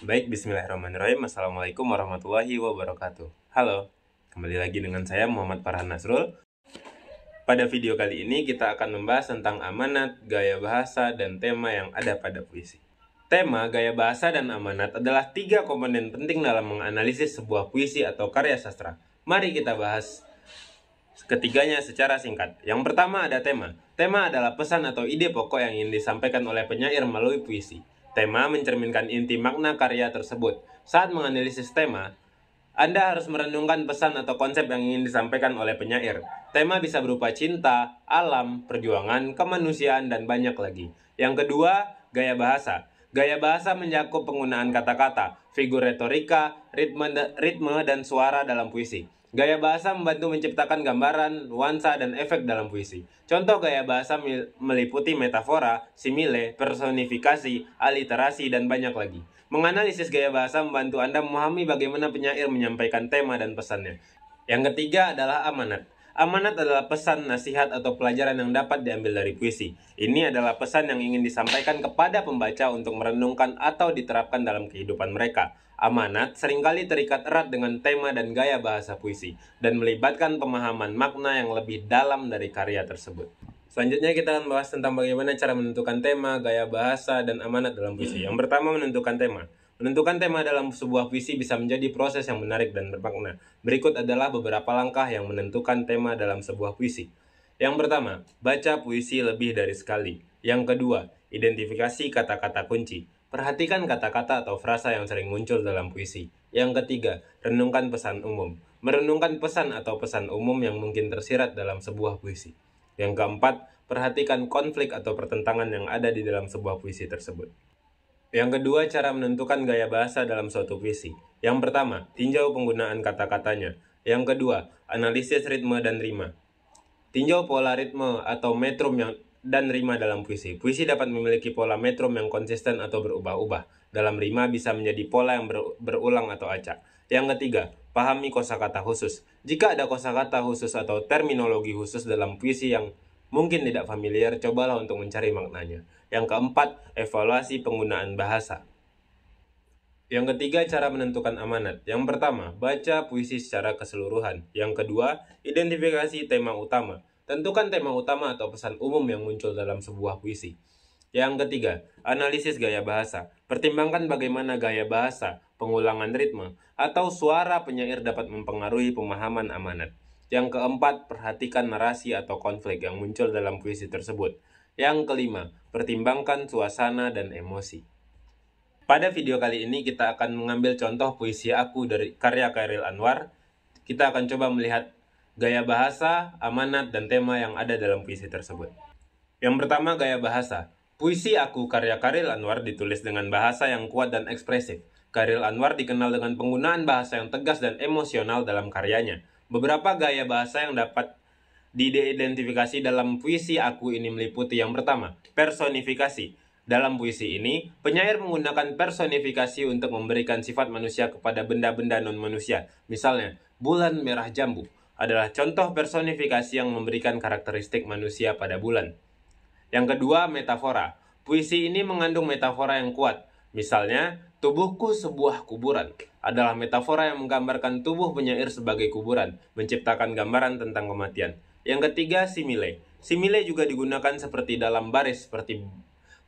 Baik, bismillahirrahmanirrahim. Assalamualaikum warahmatullahi wabarakatuh. Halo, kembali lagi dengan saya Muhammad Farhan Nasrul. Pada video kali ini kita akan membahas tentang amanat, gaya bahasa, dan tema yang ada pada puisi. Tema, gaya bahasa, dan amanat adalah tiga komponen penting dalam menganalisis sebuah puisi atau karya sastra. Mari kita bahas ketiganya secara singkat. Yang pertama ada tema. Tema adalah pesan atau ide pokok yang ingin disampaikan oleh penyair melalui puisi. Tema mencerminkan inti makna karya tersebut. Saat menganalisis tema, Anda harus merenungkan pesan atau konsep yang ingin disampaikan oleh penyair. Tema bisa berupa cinta, alam, perjuangan, kemanusiaan, dan banyak lagi. Yang kedua, gaya bahasa. Gaya bahasa mencakup penggunaan kata-kata, figur retorika, ritme, dan suara dalam puisi. Gaya bahasa membantu menciptakan gambaran, nuansa, dan efek dalam puisi. Contoh gaya bahasa meliputi metafora, simile, personifikasi, aliterasi, dan banyak lagi. Menganalisis gaya bahasa membantu Anda memahami bagaimana penyair menyampaikan tema dan pesannya. Yang ketiga adalah amanat. Amanat adalah pesan, nasihat, atau pelajaran yang dapat diambil dari puisi. Ini adalah pesan yang ingin disampaikan kepada pembaca untuk merenungkan atau diterapkan dalam kehidupan mereka. Amanat seringkali terikat erat dengan tema dan gaya bahasa puisi, dan melibatkan pemahaman makna yang lebih dalam dari karya tersebut. Selanjutnya kita akan bahas tentang bagaimana cara menentukan tema, gaya bahasa, dan amanat dalam puisi. Yang pertama, menentukan tema. Menentukan tema dalam sebuah puisi bisa menjadi proses yang menarik dan bermakna. Berikut adalah beberapa langkah yang menentukan tema dalam sebuah puisi. Yang pertama, baca puisi lebih dari sekali. Yang kedua, identifikasi kata-kata kunci. Perhatikan kata-kata atau frasa yang sering muncul dalam puisi. Yang ketiga, renungkan pesan umum. Merenungkan pesan atau pesan umum yang mungkin tersirat dalam sebuah puisi. Yang keempat, perhatikan konflik atau pertentangan yang ada di dalam sebuah puisi tersebut. Yang kedua, cara menentukan gaya bahasa dalam suatu puisi. Yang pertama, tinjau penggunaan kata-katanya. Yang kedua, analisis ritme dan rima. Tinjau pola ritme atau metrum dan rima dalam puisi. Puisi dapat memiliki pola metrum yang konsisten atau berubah-ubah. Dalam rima bisa menjadi pola yang berulang atau acak. Yang ketiga, pahami kosakata khusus. Jika ada kosakata khusus atau terminologi khusus dalam puisi yang mungkin tidak familiar, cobalah untuk mencari maknanya. Yang keempat, evaluasi penggunaan bahasa. Yang ketiga, cara menentukan amanat. Yang pertama, baca puisi secara keseluruhan. Yang kedua, identifikasi tema utama. Tentukan tema utama atau pesan umum yang muncul dalam sebuah puisi. Yang ketiga, analisis gaya bahasa. Pertimbangkan bagaimana gaya bahasa, pengulangan ritme, atau suara penyair dapat mempengaruhi pemahaman amanat. Yang keempat, perhatikan narasi atau konflik yang muncul dalam puisi tersebut. Yang kelima, pertimbangkan suasana dan emosi. Pada video kali ini kita akan mengambil contoh puisi Aku dari karya Chairil Anwar. Kita akan coba melihat gaya bahasa, amanat, dan tema yang ada dalam puisi tersebut. Yang pertama, gaya bahasa. Puisi Aku karya Chairil Anwar ditulis dengan bahasa yang kuat dan ekspresif. Chairil Anwar dikenal dengan penggunaan bahasa yang tegas dan emosional dalam karyanya. Beberapa gaya bahasa yang dapat diidentifikasi dalam puisi Aku ini meliputi yang pertama, personifikasi. Dalam puisi ini, penyair menggunakan personifikasi untuk memberikan sifat manusia kepada benda-benda non-manusia. Misalnya, bulan merah jambu adalah contoh personifikasi yang memberikan karakteristik manusia pada bulan. Yang kedua, metafora. Puisi ini mengandung metafora yang kuat. Misalnya, tubuhku sebuah kuburan adalah metafora yang menggambarkan tubuh penyair sebagai kuburan, menciptakan gambaran tentang kematian. Yang ketiga, simile. Simile juga digunakan seperti dalam baris, seperti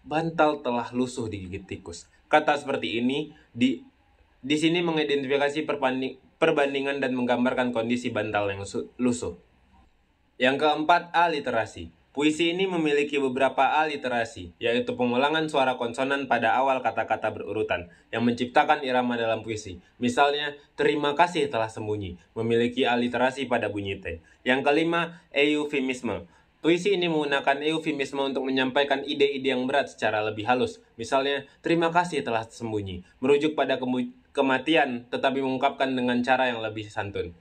bantal telah lusuh digigit tikus. Kata seperti ini di sini mengidentifikasi perbandingan dan menggambarkan kondisi bantal yang lusuh. Yang keempat, aliterasi. Puisi ini memiliki beberapa aliterasi, yaitu pengulangan suara konsonan pada awal kata-kata berurutan, yang menciptakan irama dalam puisi. Misalnya, terima kasih telah sembunyi, memiliki aliterasi pada bunyi T. Yang kelima, eufemisme. Puisi ini menggunakan eufemisme untuk menyampaikan ide-ide yang berat secara lebih halus. Misalnya, terima kasih telah sembunyi, merujuk pada kematian, tetapi mengungkapkan dengan cara yang lebih santun.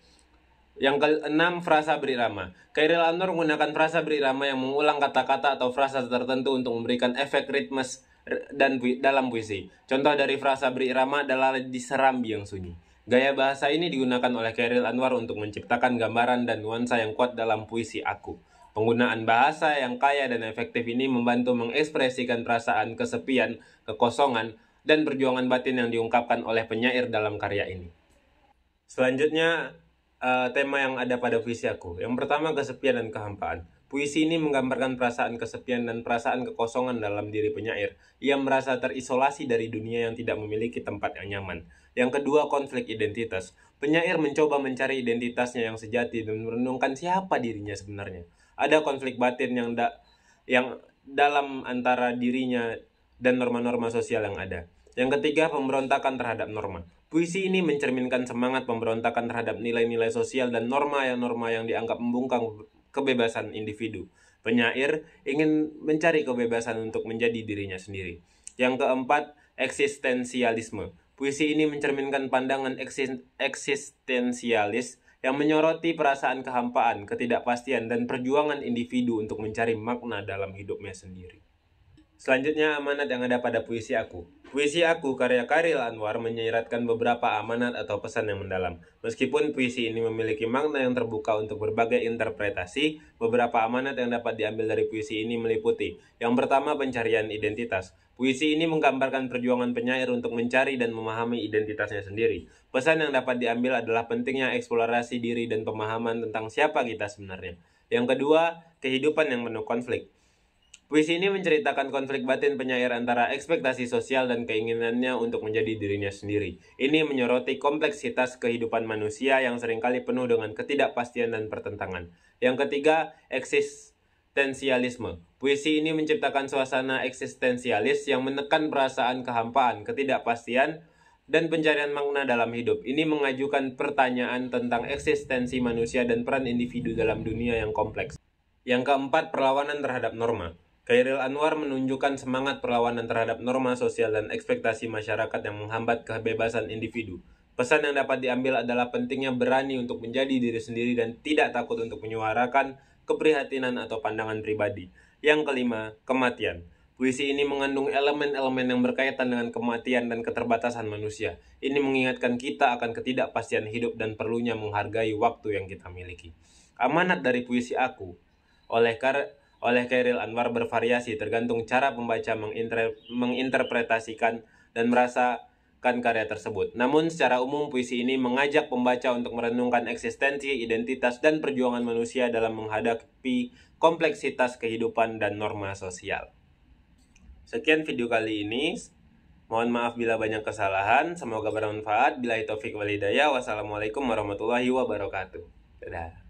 Yang keenam, frasa berirama. Chairil Anwar menggunakan frasa berirama yang mengulang kata-kata atau frasa tertentu untuk memberikan efek ritmes dan dalam puisi. Contoh dari frasa berirama adalah di serambi yang sunyi. Gaya bahasa ini digunakan oleh Chairil Anwar untuk menciptakan gambaran dan nuansa yang kuat dalam puisi Aku. Penggunaan bahasa yang kaya dan efektif ini membantu mengekspresikan perasaan kesepian, kekosongan, dan perjuangan batin yang diungkapkan oleh penyair dalam karya ini. Selanjutnya, tema yang ada pada puisi aku. Yang pertama, kesepian dan kehampaan. Puisi ini menggambarkan perasaan kesepian dan perasaan kekosongan dalam diri penyair. Ia merasa terisolasi dari dunia yang tidak memiliki tempat yang nyaman. Yang kedua, konflik identitas. Penyair mencoba mencari identitasnya yang sejati dan merenungkan siapa dirinya sebenarnya. Ada konflik batin yang dalam antara dirinya dan norma-norma sosial yang ada. Yang ketiga, pemberontakan terhadap norma. Puisi ini mencerminkan semangat pemberontakan terhadap nilai-nilai sosial dan norma yang dianggap membungkam kebebasan individu. Penyair ingin mencari kebebasan untuk menjadi dirinya sendiri. Yang keempat, eksistensialisme. Puisi ini mencerminkan pandangan eksistensialis yang menyoroti perasaan kehampaan, ketidakpastian, dan perjuangan individu untuk mencari makna dalam hidupnya sendiri. Selanjutnya, amanat yang ada pada puisi aku. Puisi aku karya Chairil Anwar menyiratkan beberapa amanat atau pesan yang mendalam. Meskipun puisi ini memiliki makna yang terbuka untuk berbagai interpretasi, beberapa amanat yang dapat diambil dari puisi ini meliputi. Yang pertama, pencarian identitas. Puisi ini menggambarkan perjuangan penyair untuk mencari dan memahami identitasnya sendiri. Pesan yang dapat diambil adalah pentingnya eksplorasi diri dan pemahaman tentang siapa kita sebenarnya. Yang kedua, kehidupan yang penuh konflik. Puisi ini menceritakan konflik batin penyair antara ekspektasi sosial dan keinginannya untuk menjadi dirinya sendiri. Ini menyoroti kompleksitas kehidupan manusia yang seringkali penuh dengan ketidakpastian dan pertentangan. Yang ketiga, eksistensialisme. Puisi ini menciptakan suasana eksistensialis yang menekan perasaan kehampaan, ketidakpastian, dan pencarian makna dalam hidup. Ini mengajukan pertanyaan tentang eksistensi manusia dan peran individu dalam dunia yang kompleks. Yang keempat, perlawanan terhadap norma. Chairil Anwar menunjukkan semangat perlawanan terhadap norma sosial dan ekspektasi masyarakat yang menghambat kebebasan individu. Pesan yang dapat diambil adalah pentingnya berani untuk menjadi diri sendiri dan tidak takut untuk menyuarakan keprihatinan atau pandangan pribadi. Yang kelima, kematian. Puisi ini mengandung elemen-elemen yang berkaitan dengan kematian dan keterbatasan manusia. Ini mengingatkan kita akan ketidakpastian hidup dan perlunya menghargai waktu yang kita miliki. Amanat dari puisi aku oleh Chairil Anwar bervariasi tergantung cara pembaca menginterpretasikan dan merasakan karya tersebut. Namun secara umum puisi ini mengajak pembaca untuk merenungkan eksistensi, identitas, dan perjuangan manusia dalam menghadapi kompleksitas kehidupan dan norma sosial. Sekian video kali ini. Mohon maaf bila banyak kesalahan. Semoga bermanfaat. Billahi taufik wal hidayah. Wassalamualaikum warahmatullahi wabarakatuh. Dadah.